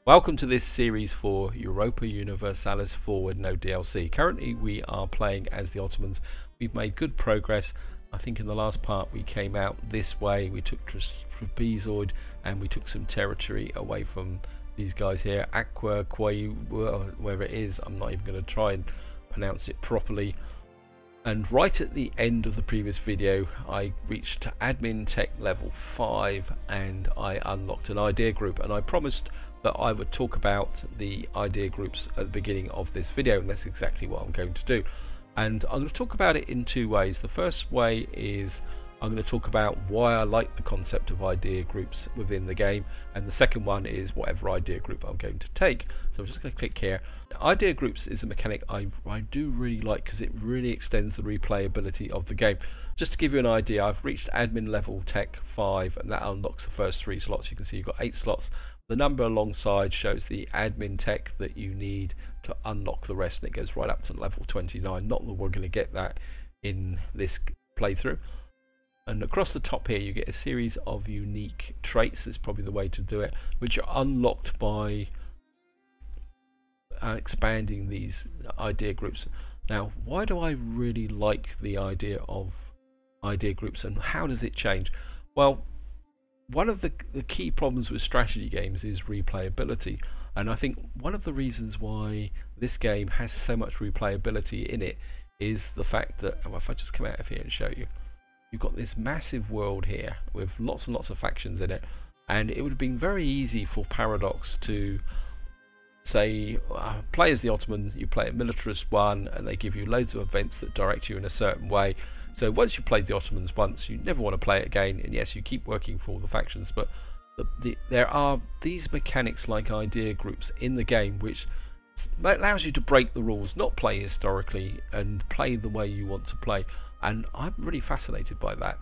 Welcome to this series for Europa Universalis Forward No DLC. Currently we are playing as the Ottomans. We've made good progress. I think in the last part we came out this way, we took Trapezoid and we took some territory away from these guys here. Aqua, Quay, wherever it is, I'm not even going to try and pronounce it properly. And right at the end of the previous video I reached admin tech level 5 and I unlocked an idea group, and I promised that I would talk about the idea groups at the beginning of this video, and that's exactly what I'm going to do. And I'm going to talk about it in two ways. The first way is I'm going to talk about why I like the concept of idea groups within the game, and the second one is whatever idea group I'm going to take. So I'm just going to click here. Idea groups is a mechanic I do really like because it really extends the replayability of the game. Just to give you an idea, I've reached admin level tech 5 and that unlocks the first 3 slots. You can see you've got 8 slots. The number alongside shows the admin tech that you need to unlock the rest, and it goes right up to level 29. Not that we're going to get that in this playthrough. And across the top here you get a series of unique traits, that's probably the way to do it, which are unlocked by expanding these idea groups. Now, why do I really like the idea of idea groups and how does it change? Well, one of the key problems with strategy games is replayability, and I think one of the reasons why this game has so much replayability in it is the fact that, if I just come out of here and show you, you've got this massive world here with lots and lots of factions in it, and it would have been very easy for Paradox to say, play as the Ottoman, you play a militarist one, and they give you loads of events that direct you in a certain way. So once you've played the Ottomans once, you never want to play it again, and yes, you keep working for all the factions, but there are these mechanics like idea groups in the game which allows you to break the rules, not play historically, and play the way you want to play, and I'm really fascinated by that.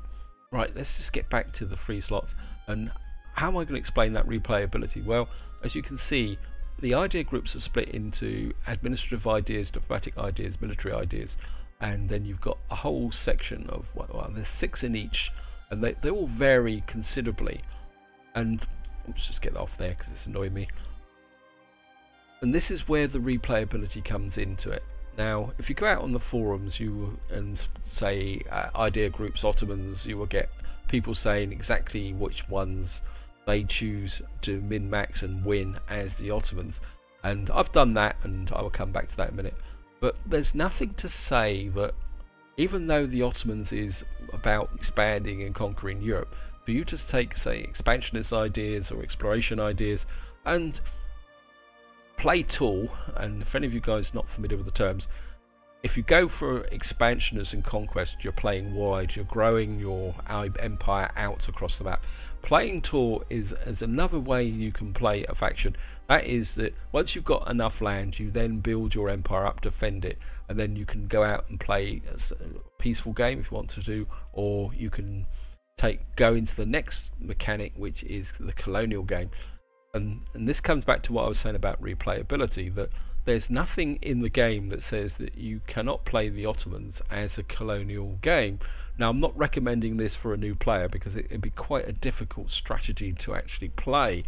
Right, let's just get back to the 3 slots, and how am I going to explain that replayability? Well, as you can see, the idea groups are split into administrative ideas, diplomatic ideas, military ideas, and then you've got a whole section of, well, there's 6 in each, and they all vary considerably. And let's just get that off there because it's annoying me. And this is where the replayability comes into it. Now, if you go out on the forums and say idea groups Ottomans, you will get people saying exactly which ones they choose to min-max and win as the Ottomans, and I've done that, and I will come back to that in a minute. But there's nothing to say that even though the Ottomans is about expanding and conquering Europe, for you to take, say, expansionist ideas or exploration ideas and play tall, and if any of you guys are not familiar with the terms, if you go for expansionist and conquest, you're playing wide, you're growing your empire out across the map. Playing tall is another way you can play a faction. That is that once you've got enough land, you then build your empire up, defend it, and then you can go out and play a peaceful game if you want to do, or you can go into the next mechanic, which is the colonial game. And this comes back to what I was saying about replayability, that there's nothing in the game that says that you cannot play the Ottomans as a colonial game. Now, I'm not recommending this for a new player because it'd be quite a difficult strategy to actually play,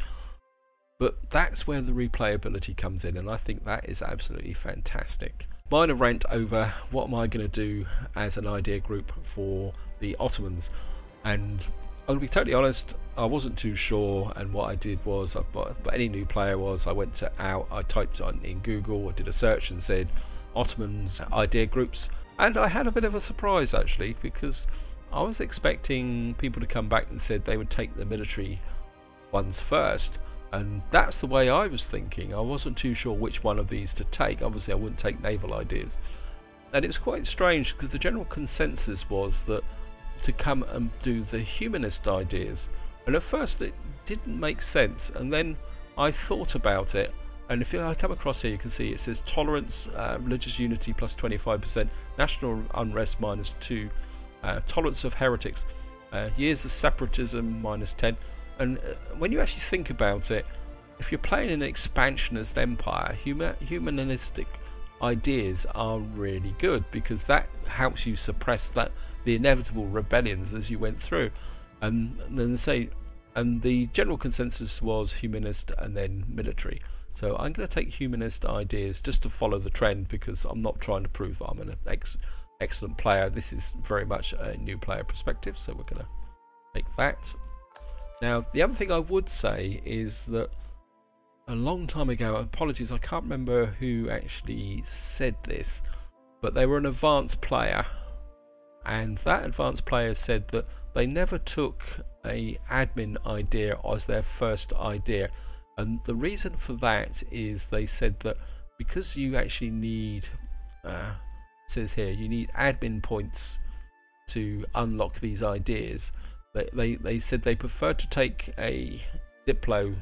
but that's where the replayability comes in, and I think that is absolutely fantastic. Minor rant over what am I going to do as an idea group for the Ottomans, and I'm going to be totally honest, I wasn't too sure, and what I did was, but any new player was, I went I typed in Google, I did a search and said Ottomans idea groups, and I had a bit of a surprise actually, because I was expecting people to come back and said they would take the military ones first, and that's the way I was thinking. I wasn't too sure which one of these to take. Obviously I wouldn't take naval ideas, and it was quite strange because the general consensus was that to come and do the humanist ideas, and at first it didn't make sense, and then I thought about it, and if I come across here you can see it says tolerance, religious unity plus 25%, national unrest -2, tolerance of heretics, years of separatism -10, and when you actually think about it, if you're playing an expansionist empire, humanistic ideas are really good because that helps you suppress the inevitable rebellions as you went through. And then they say And the general consensus was humanist and then military. So I'm going to take humanist ideas just to follow the trend, because I'm not trying to prove I'm an excellent player. This is very much a new player perspective, so we're going to take that. Now, the other thing I would say is that a long time ago, apologies, I can't remember who actually said this, but they were an advanced player, and that advanced player said that they never took a admin idea as their first idea. And the reason for that is they said that because you actually need, it says here, you need admin points to unlock these ideas. They said they prefer to take a Diplo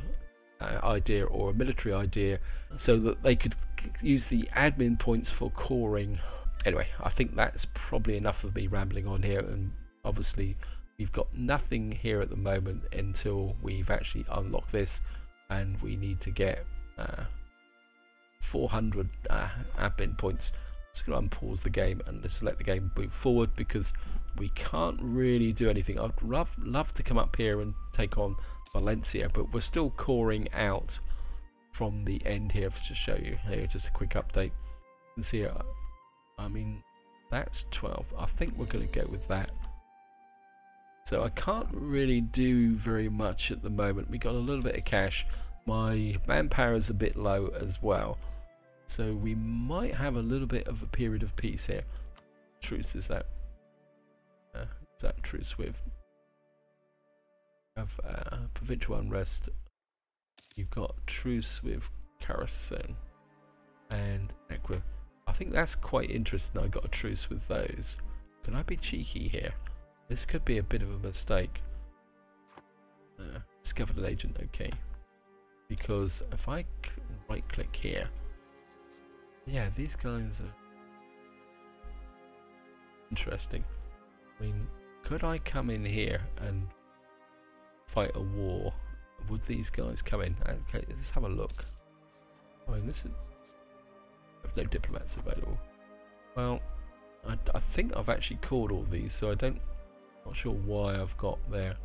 idea or a military idea so that they could use the admin points for coring. Anyway, I think that's probably enough of me rambling on here, and obviously we've got nothing here at the moment until we've actually unlocked this, and we need to get 400 admin points. I'm just going to unpause the game and just let the game move forward, because we can't really do anything. I'd love to come up here and take on Valencia, but we're still coring out from the end here. To show you here, just a quick update. You can see, I mean, that's 12. I think we're going to go with that. So I can't really do very much at the moment. We got a little bit of cash. My manpower is a bit low as well, so we might have a little bit of a period of peace here. Truce is that? Is that truce with? Have provincial unrest. You've got truce with Carcassonne and Equa. I think that's quite interesting. I got a truce with those. Can I be cheeky here? This could be a bit of a mistake. Discovered an agent, okay. Because if I right click here, yeah, these guys are interesting. I mean, could I come in here and fight a war? Would these guys come in? Okay, let's have a look. I mean, this is, there's no diplomats available. Well, I think I've actually called all these, so I don't. Not sure why I've got there.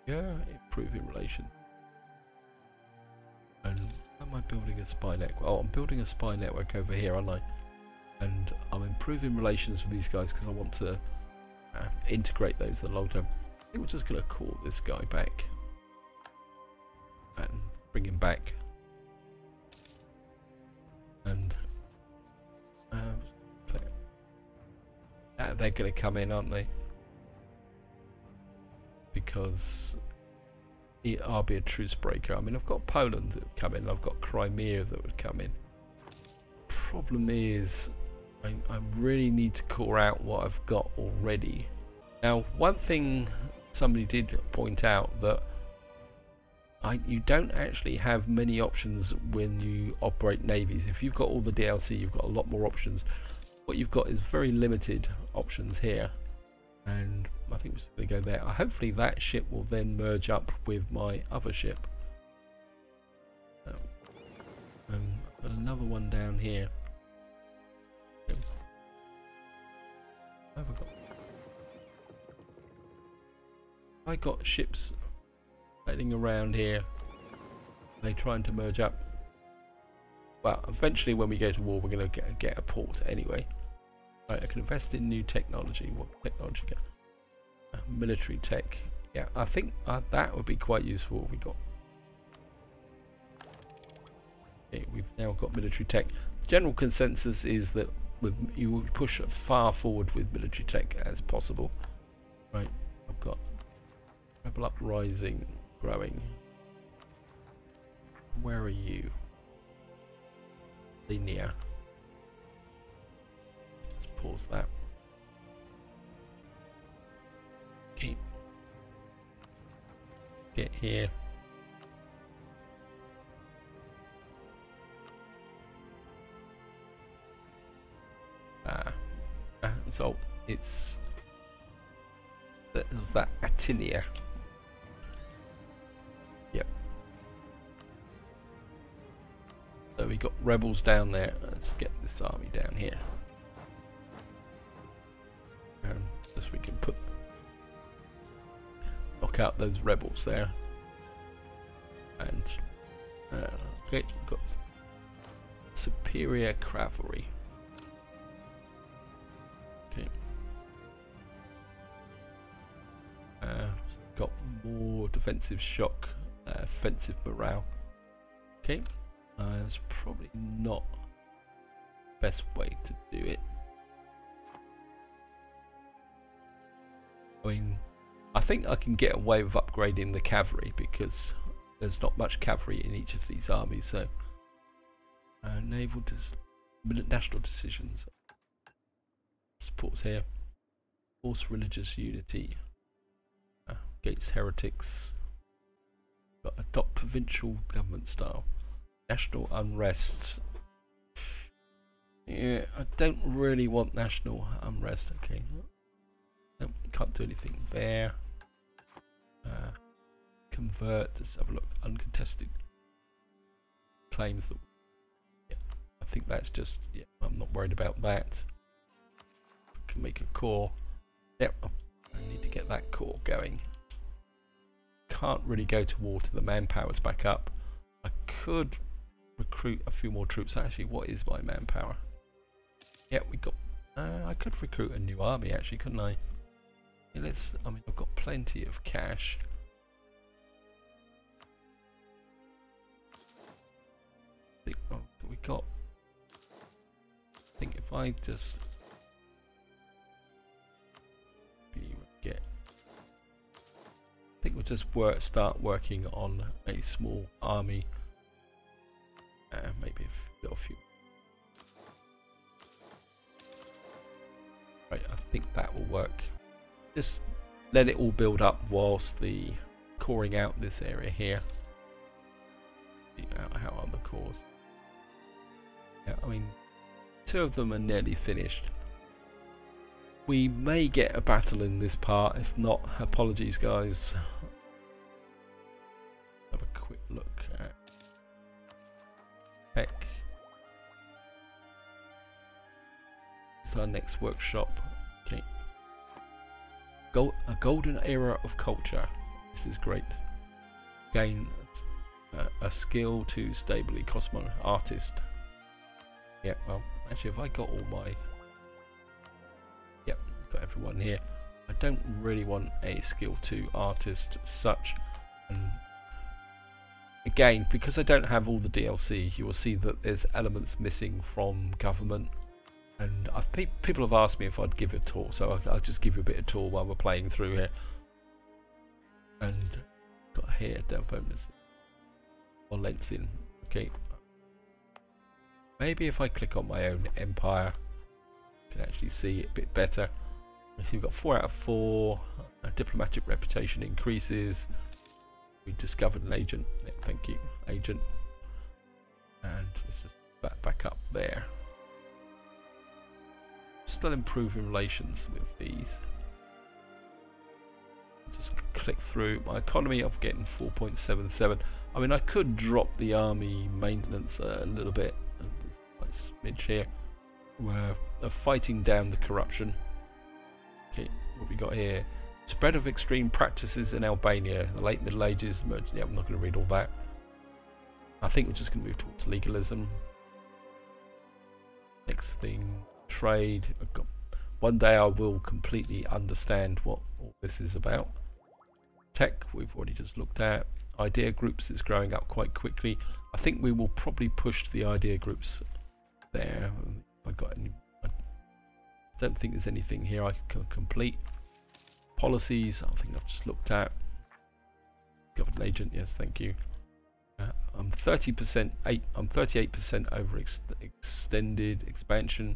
Yeah, improving relations. And am I building a spy network? Oh, I'm building a spy network over here, aren't I? And I'm improving relations with these guys because I want to integrate those in the long term. I think we're just going to call this guy back and bring him back. And they're going to come in, aren't they? Because I'll be a truce breaker. I mean, I've got Poland that would come in, I've got Crimea that would come in. Problem is, I really need to core out what I've got already. Now, one thing somebody did point out that you don't actually have many options when you operate navies. If you've got all the DLC, you've got a lot more options. What you've got is very limited options here. And I think we're just going to go there. Hopefully that ship will then merge up with my other ship. I've got another one down here. What have I got? I got ships sailing around here. Are they trying to merge up? Well, eventually when we go to war, we're going to get a port anyway. Right, I can invest in new technology. What technology? Military tech. Yeah, I think that would be quite useful. We got. Okay, we've now got military tech. General consensus is that you will push far forward with military tech as possible. Right, I've got rebel uprising growing. Where are you? Linear. Pause that. Okay. Get here. So it's that was that Atinia. Yep. So we got rebels down there. Let's get this army down here. And this we can put. out those rebels there. And okay, we've got superior cavalry. Okay. Got more defensive shock, offensive morale. Okay, it's probably not the best way to do it. I mean, I think I can get away with upgrading the cavalry because there's not much cavalry in each of these armies. So, national decisions. Supports here. Force religious unity. Against heretics. Got adopt provincial government style. National unrest. Yeah, I don't really want national unrest. Okay. Nope, can't do anything there. Convert. Let's have a look. Uncontested claims that. Yeah, I think that's just. Yeah, I'm not worried about that. Can make a core. Yep, I need to get that core going. Can't really go to war till the manpower's back up. I could recruit a few more troops. Actually, what is my manpower? Yeah, we got. I could recruit a new army. Actually, couldn't I? Yeah, let's. I mean, I've got plenty of cash. I think we got. I think if I just get. I think we'll just start working on a small army. Maybe a few. Right, I think that will work. Just let it all build up whilst the coring out this area here. How are the cores? Yeah, I mean, 2 of them are nearly finished. We may get a battle in this part. If not, apologies, guys. Have a quick look at tech. It's our next workshop. Okay. A golden era of culture. This is great. Gain a skill to stably cosmo artist. Yeah, well, actually, if I got all my. Yep, got everyone here. I don't really want a skill 2 artist as such. And again, because I don't have all the DLC, you will see that there's elements missing from government. And people have asked me if I'd give a tour, so I'll just give you a bit of tour while we're playing through here. And got here down bonus or Lenzin. Okay. Maybe if I click on my own empire, you can actually see it a bit better. You see we've got 4 out of 4. Diplomatic reputation increases. We discovered an agent. Yeah, thank you, agent. And let's just back up there. Still improving relations with these. Just click through my economy. I'm getting 4.77. I mean, I could drop the army maintenance a little bit. Nice smidge here. We're fighting down the corruption. Okay, what we got here? Spread of extreme practices in Albania. The late Middle Ages. Yeah, I'm not going to read all that. I think we're just going to move towards legalism. Next thing. Trade. One day I will completely understand what all this is about. Tech we've already just looked at. Idea groups is growing up quite quickly. I think we will probably push the idea groups there. I got any? I don't think there's anything here I can complete. Policies. I think I've just looked at. Government agent. Yes, thank you. I'm 30%. I'm 38% over extended expansion.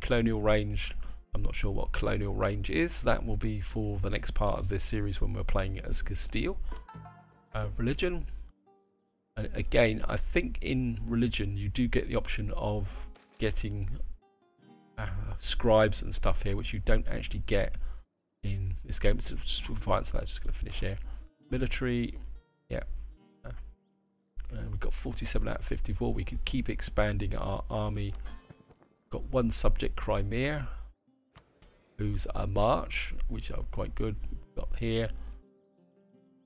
Colonial range. I'm not sure what colonial range is. That will be for the next part of this series when we're playing as Castile. Religion. And again, I think in religion you do get the option of getting scribes and stuff here, which you don't actually get in this game. It's just fine, so that's just going to finish here. Military. Yeah. We've got 47 out of 54. We could keep expanding our army. Got 1 subject, Crimea, who's a march, which are quite good. We've got here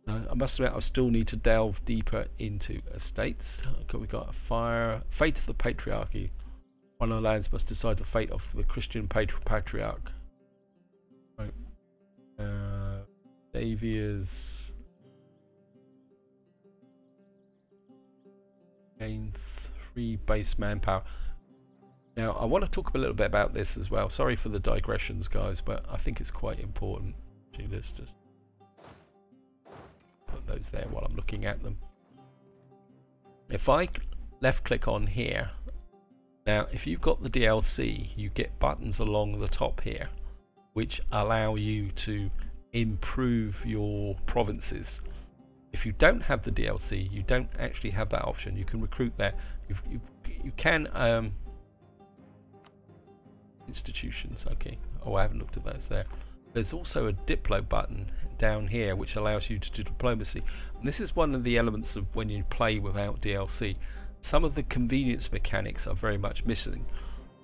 I must admit, I still need to delve deeper into estates. Okay, we got a fate of the patriarchy. One of the lands must decide the fate of the Christian patriarch. Right. Davia's gain 3 base manpower. Now, I want to talk a little bit about this as well. Sorry for the digressions, guys, but I think it's quite important. Actually, let's just put those there while I'm looking at them. If I left click on here, now if you've got the DLC, you get buttons along the top here which allow you to improve your provinces. If you don't have the DLC, you don't actually have that option. You can recruit there. You can institutions, okay. Oh, I haven't looked at those there. There's also a Diplo button down here which allows you to do diplomacy. And this is one of the elements of when you play without DLC. Some of the convenience mechanics are very much missing.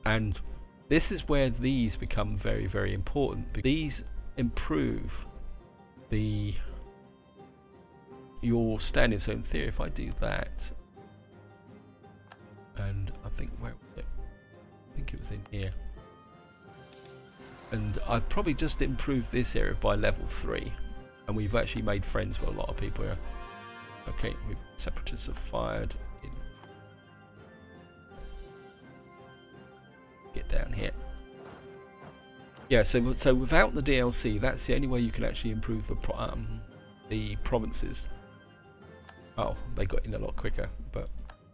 And this is where these become very, very important. These improve your standing. So in theory, if I do that, and I think where was it? I think it was in here. And I've probably just improved this area by level 3, and we've actually made friends with a lot of people here. Okay, separatists have fired in. Get down here. Yeah, so without the DLC, that's the only way you can actually improve the provinces. Oh, they got in a lot quicker, but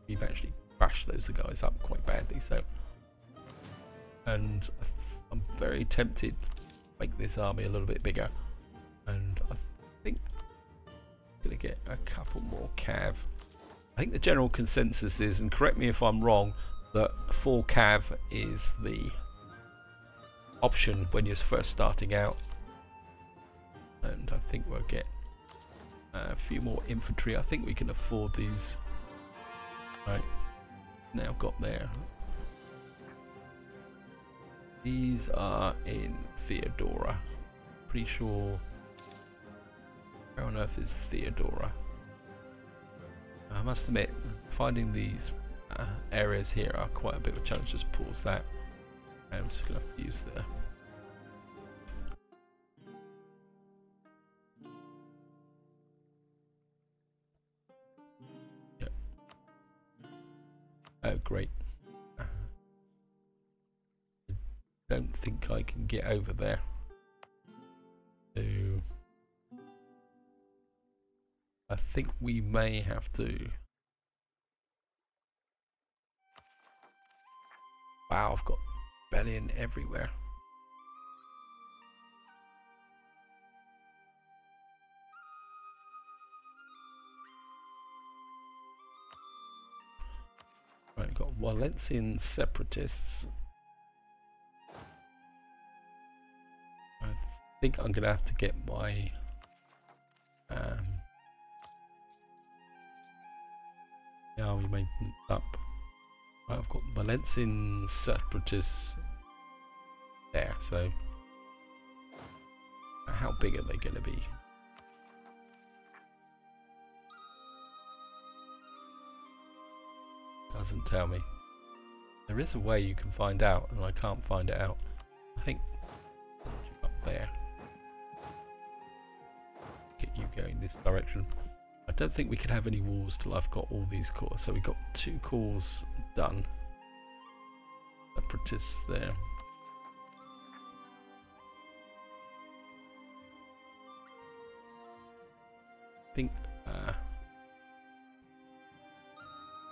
we've actually bashed those guys up quite badly. So, and I'm very tempted to make this army a little bit bigger, and I think I'm gonna get a couple more cav. I think the general consensus is, and correct me if I'm wrong, that 4 cav is the option when you're first starting out, and I think we'll get a few more infantry. I think we can afford these. Right, now got there. These are in Theodora. Pretty sure. Where on earth is Theodora? I must admit, finding these areas here are quite a bit of a challenge. Just pause that. I'm just gonna have to use the. Yep. Oh, great. Don't think I can get over there. So I think we may have to. Wow, I've got rebellion everywhere. Right, got Valencian separatists. I think I'm gonna have to get my army maintenance up. Right, I've got Valencian separatists there, so how big are they going to be? Doesn't tell me. There is a way you can find out, and I can't find it out. I think up there. Get you going this direction. I don't think we can have any wars till I've got all these cores. So we've got 2 cores done. Separatists there. I think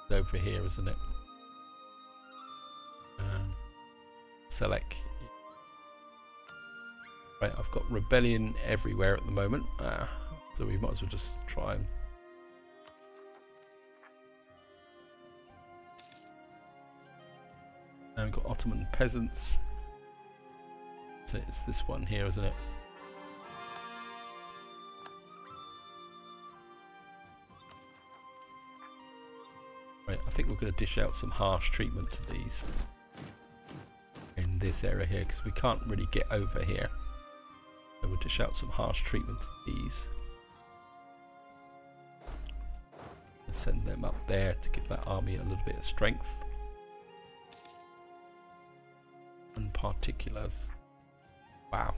it's over here, isn't it? Select. Right, I've got rebellion everywhere at the moment, so we might as well just try and. And we've got Ottoman peasants. So it's this one here, isn't it? Right, I think we're going to dish out some harsh treatment to these in this area here, because we can't really get over here. So we'll dish out some harsh treatment to these. send them up there to give that army a little bit of strength. And particulars. Wow.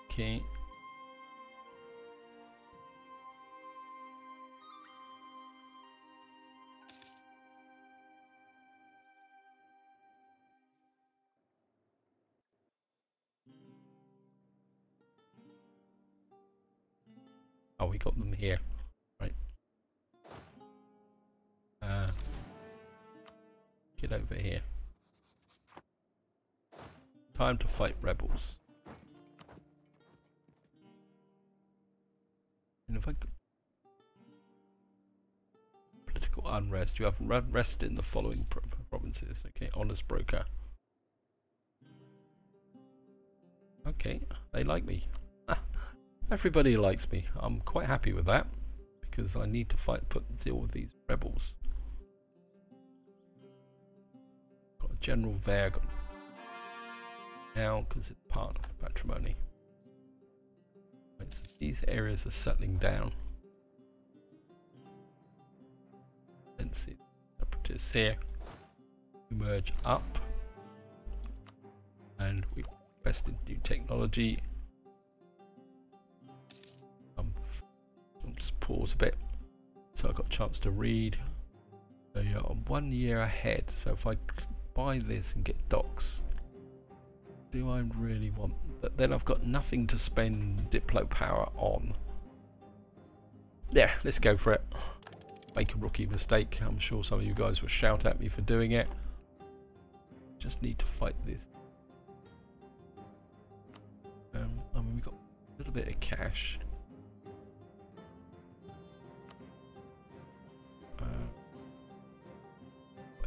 Okay. Oh, we got them here. Right. Get over here. Time to fight rebels. And if I political unrest, you have unrest in the following provinces. Okay, honest broker. Okay, they like me. Everybody likes me. I'm quite happy with that because I need to deal with these rebels. Got a general there. Got now considered part of the patrimony. Right, so these areas are settling down. Let's see, separatists here. We merge up, and we invest in new technology. I'll just pause a bit so I got a chance to read. So you're 1 year ahead. So if I buy this and get docks, do I really want? But then I've got nothing to spend Diplo power on. Yeah, let's go for it. Make a rookie mistake. I'm sure some of you guys will shout at me for doing it. Just need to fight this. I mean, we've got a little bit of cash.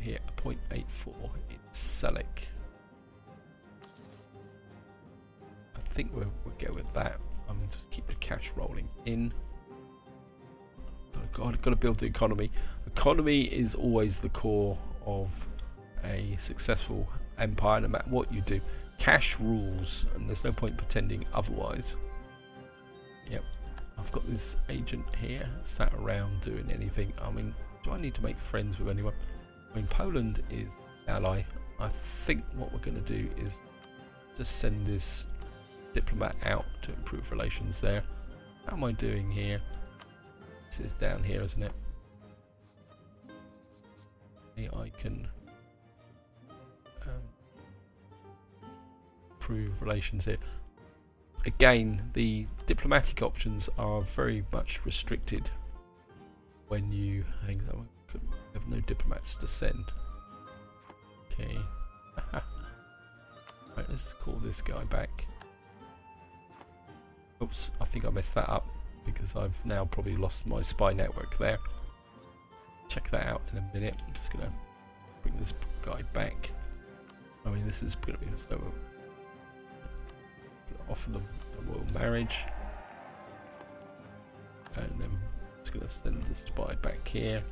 Here, 0.84 in Selic. I think we'll go with that. I mean, just keep the cash rolling in. I've got to build the economy. Economy is always the core of a successful empire, no matter what you do. Cash rules, and there's no point pretending otherwise. Yep, I've got this agent here sat around doing anything. I mean, do I need to make friends with anyone? I mean, Poland is ally. I think what we're going to do is just send this diplomat out to improve relations there. How am I doing here? This is down here, isn't it? I can improve relations here. Again, the diplomatic options are very much restricted when you have no diplomats to send. Okay. Right, let's call this guy back. Oops, I think I messed that up because I've now probably lost my spy network there. Check that out in a minute. I'm just gonna bring this guy back. I mean, this is gonna be so. Offer them a royal marriage, and then just gonna send the spy back here.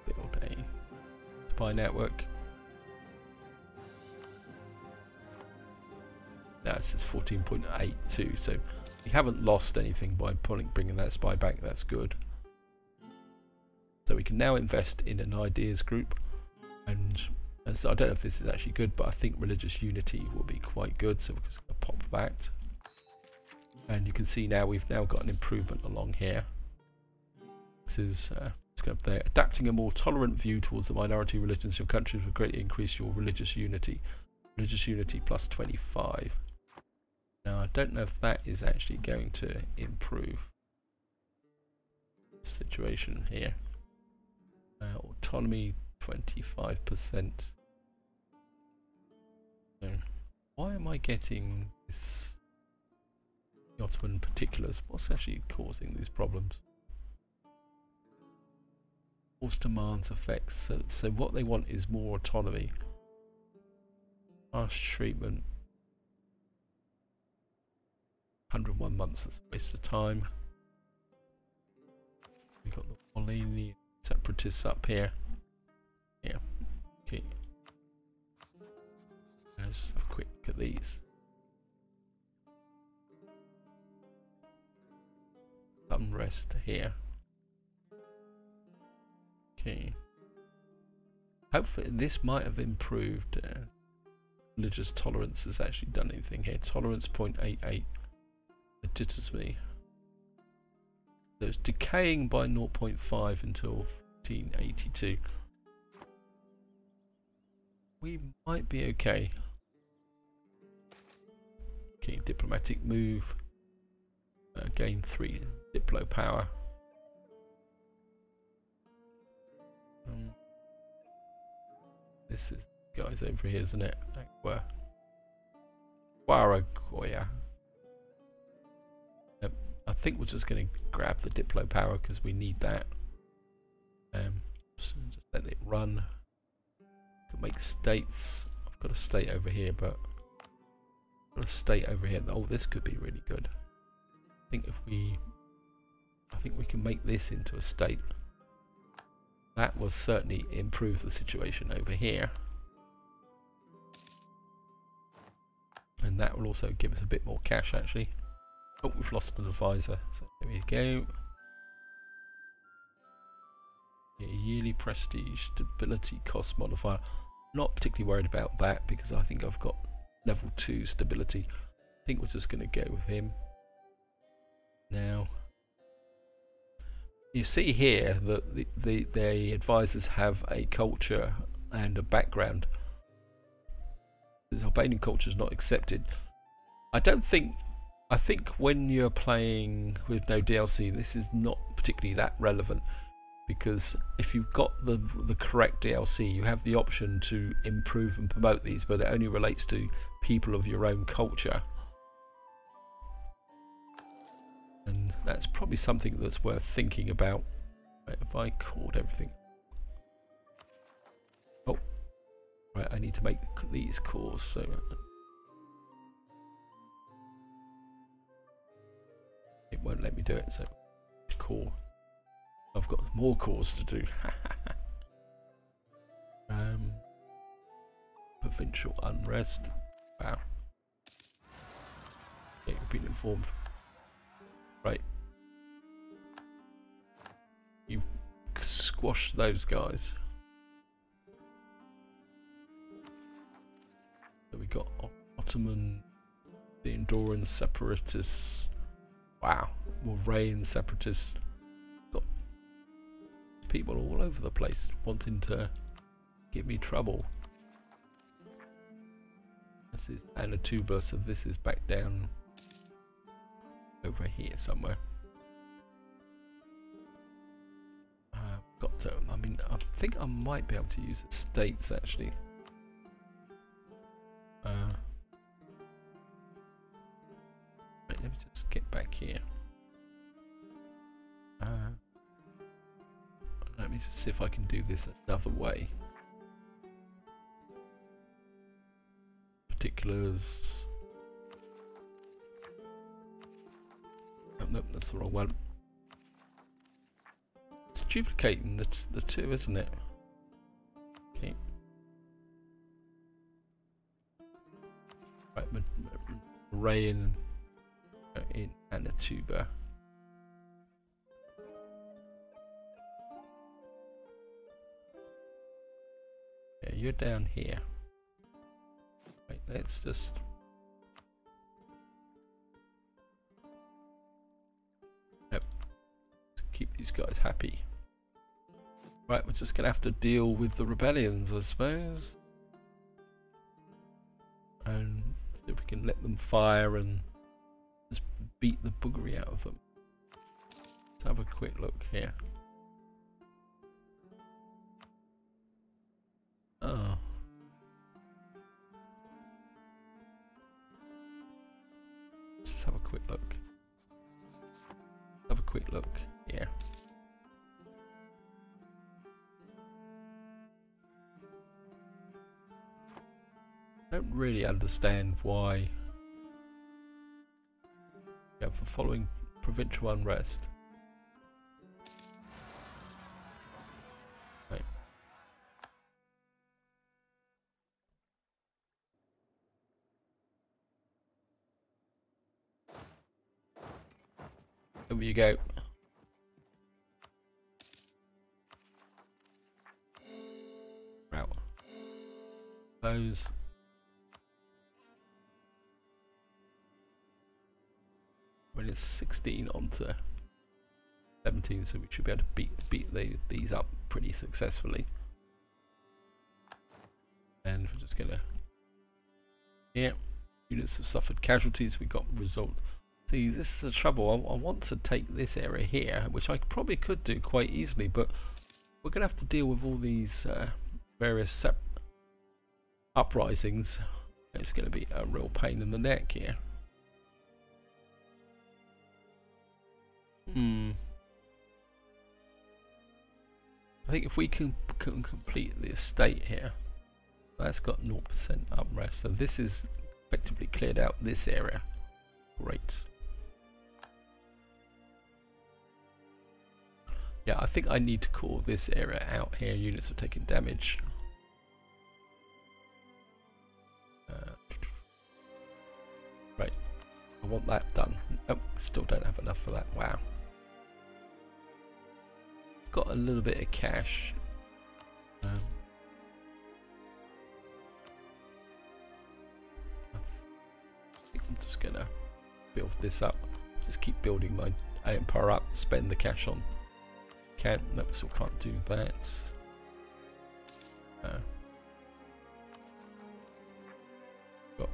Build a spy network. Now it says 14.82, so we haven't lost anything by bringing that spy back. That's good. So we can now invest in an ideas group, and so I don't know if this is actually good, but I think religious unity will be quite good. So we're just going to pop that, and you can see now we've now got an improvement along here. This is let's go up there. Adapting a more tolerant view towards the minority religions in your countries will greatly increase your religious unity. Religious unity plus 25. Now I don't know if that is actually going to improve the situation here. Autonomy 25%. So why am I getting this Ottoman particulars? What's actually causing these problems? Force demands effects. So what they want is more autonomy. Harsh treatment. 101 months, that's a waste of time. We've got the colonial separatists up here. Yeah, okay. Let's just have a quick look at these. here. Okay. Hopefully this might have improved. Religious tolerance has actually done anything here. Tolerance 0.88. Legitimacy. So it's decaying by 0.5 until 1482. We might be okay. Okay, diplomatic move. Gain 3 diplo power. This is guys over here, isn't it? Guaragoya. I think we're just going to grab the diplo power because we need that. So just let it run. Can make states. I've got a state over here, but I've got a state over here. Oh, this could be really good. I think we can make this into a state. That will certainly improve the situation over here. And that will also give us a bit more cash actually. Oh, we've lost an advisor. So there we go. Yearly prestige, stability cost modifier. Not particularly worried about that because I think I've got level 2 stability. I think we're just going to go with him. Now, you see here that the advisors have a culture and a background. This Albanian culture is not accepted. I think when you're playing with no DLC, this is not particularly that relevant, because if you've got the correct DLC, you have the option to improve and promote these, but it only relates to people of your own culture. And that's probably something that's worth thinking about. Right, have I called everything? Oh, right, I need to make these calls. So it won't let me do it. So call. I've got more calls to do. Provincial unrest. Wow. Yeah, you've been informed. Right. You've squashed those guys. So we got Ottoman, the Andorran separatists. Wow. Moravian separatists. Got people all over the place wanting to give me trouble. This is Anatuba, so this is back down over here somewhere. Got to, I mean, I think I might be able to use the states actually. Right, let me just get back here. Let me just see if I can do this another way. Particulars. Oh, nope, that's the wrong one. It's duplicating the two, isn't it? Okay. Right, Ray in Anatuba. Yeah, you're down here. Right, let's just keep these guys happy. Right, we're just gonna have to deal with the rebellions, I suppose, and see if we can let them fire and just beat the boogery out of them. Let's have a quick look here. Oh. Let's just have a quick look. Have a quick look here. I don't really understand why. Yeah, for following provincial unrest. Right. Over you go. Those. When it's 16 onto 17, so we should be able to beat these up pretty successfully. And we're just gonna, yeah, units have suffered casualties. We got result. See, this is the trouble. I want to take this area here, which I probably could do quite easily, but we're gonna have to deal with all these various uprisings. It's gonna be a real pain in the neck here. I think if we can complete the estate here, that's got 0% unrest, so this is effectively cleared out this area. Great. Yeah, I think I need to call this area out here. Units are taking damage. Right, I want that done. Oh, still don't have enough for that. Wow. Got a little bit of cash. I think I'm just gonna build this up. Just keep building my empire up. Spend the cash on. No, still can't do that. Got.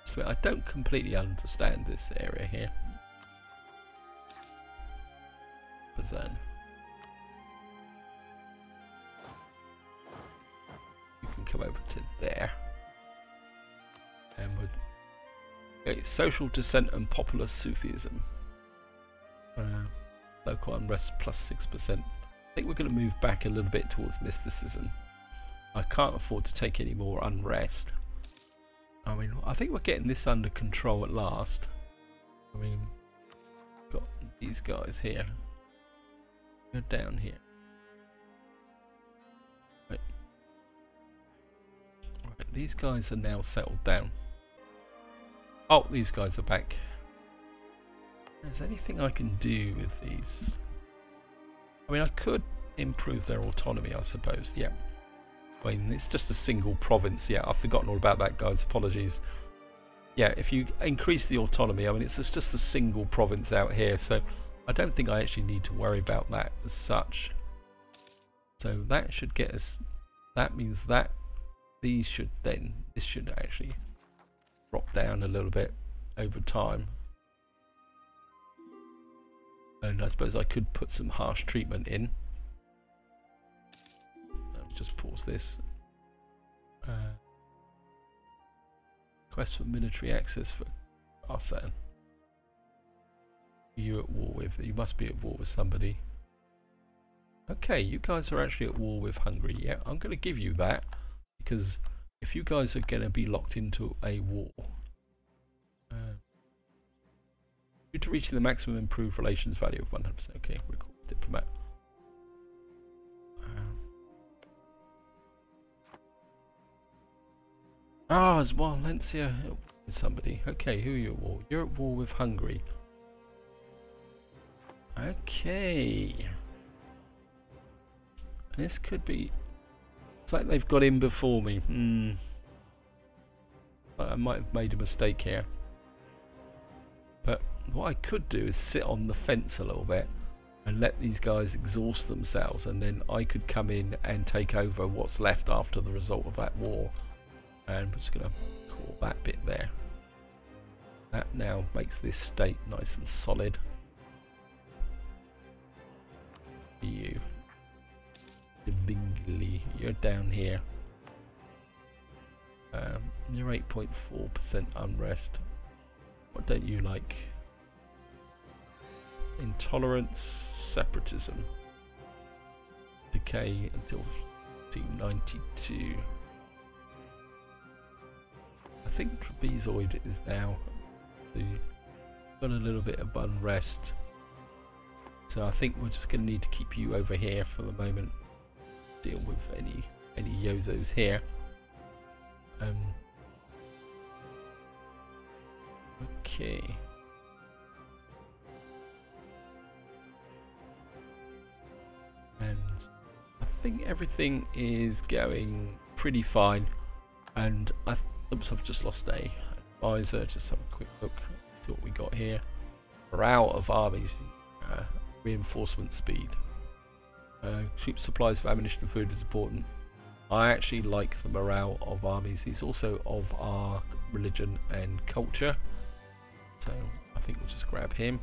So I don't completely understand this area here. But then you can come over to there, and we'll. Okay, social dissent and popular Sufism. Local unrest plus 6%. I think we're going to move back a little bit towards mysticism. I can't afford to take any more unrest. I mean, I think we're getting this under control at last. I mean, got these guys here. Go down here. Right. Right, these guys are now settled down. Oh, these guys are back. Is there anything I can do with these? I mean, I could improve their autonomy, I suppose. Yeah. I mean, it's just a single province. Yeah, I've forgotten all about that, guys. Apologies. Yeah, if you increase the autonomy, I mean, it's just a single province out here. So I don't think I actually need to worry about that as such. So that should get us... That means that these should then... This should actually... drop down a little bit over time, and I suppose I could put some harsh treatment in. Let's just pause this. Quest for military access for Arsene. You at war with? You must be at war with somebody. Okay, you guys are actually at war with Hungary. Yeah, I'm going to give you that because. If you guys are going to be locked into a war, due to reaching the maximum improved relations value of 100%. Okay, record diplomat. As well, Valencia with somebody. Okay, who are you at war? You're at war with Hungary. Okay. This could be... It's like they've got in before me. I might have made a mistake here. But what I could do is sit on the fence a little bit and let these guys exhaust themselves, and then I could come in and take over what's left after the result of that war. And I'm just going to call that bit there. That now makes this state nice and solid. You. Bingley, you're down here. You're 8.4% unrest. What don't you like? Intolerance, separatism. Decay until 1992. I think trapezoid is now got a little bit of unrest. So I think we're just going to need to keep you over here for the moment. Deal with any yozos here. Okay. think everything is going pretty fine, and I've just lost a advisor. Just have a quick look at what we got here. Morale of armies, reinforcement speed, troop supplies of ammunition and food is important. I actually like the morale of armies. He's also of our religion and culture, so I think we'll just grab him.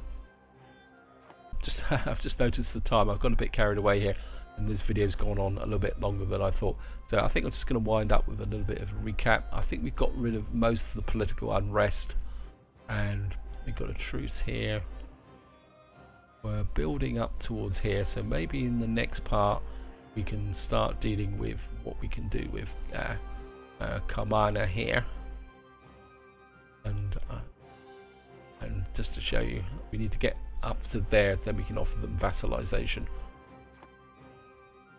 I've just noticed the time. I've got a bit carried away here, and this video's gone on a little bit longer than I thought. So I think I'm just going to wind up with a little bit of a recap. I think we've got rid of most of the political unrest, and we've got a truce here. We're building up towards here, so maybe in the next part we can start dealing with what we can do with Carmana here. And just to show you, we need to get up to there, then we can offer them vassalization.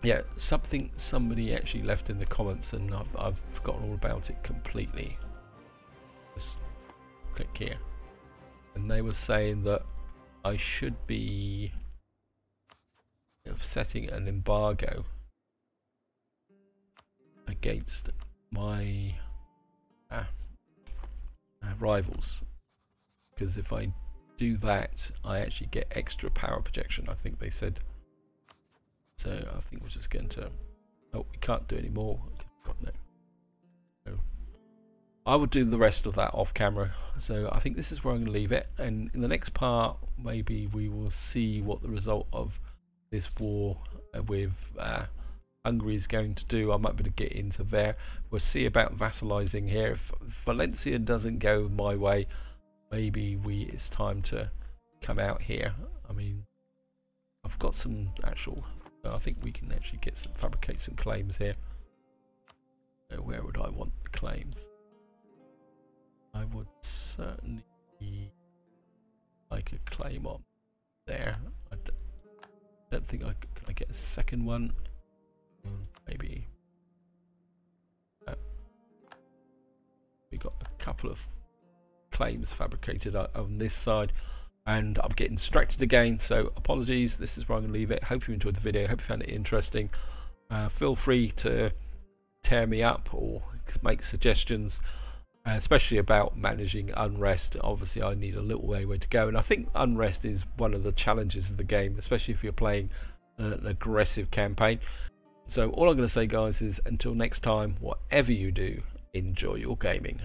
Yeah, somebody actually left in the comments, and I've forgotten all about it completely. Just click here, and they were saying that I should be setting an embargo against my rivals, because if I do that, I actually get extra power projection, I think they said. So I think we're just going to, oh, we can't do any more. No. So I will do the rest of that off camera. So I think this is where I'm going to leave it, and in the next part maybe we will see what the result of this war with Hungary is going to do. I might be able to get into there. We'll see about vassalizing here. If Valencia doesn't go my way, maybe it's time to come out here. I mean, I've got some actual, I think we can actually fabricate some claims here. Where would I want the claims? I would certainly like a claim on there. I don't think can I get a second one? Maybe. We got a couple of claims fabricated on this side, and I'm getting distracted again, so apologies. This is where I'm going to leave it. Hope you enjoyed the video. Hope you found it interesting. Feel free to tear me up or make suggestions, especially about managing unrest. Obviously I need a little way to go, and I think unrest is one of the challenges of the game, especially if you're playing an aggressive campaign. So all I'm going to say, guys, is until next time, whatever you do, enjoy your gaming.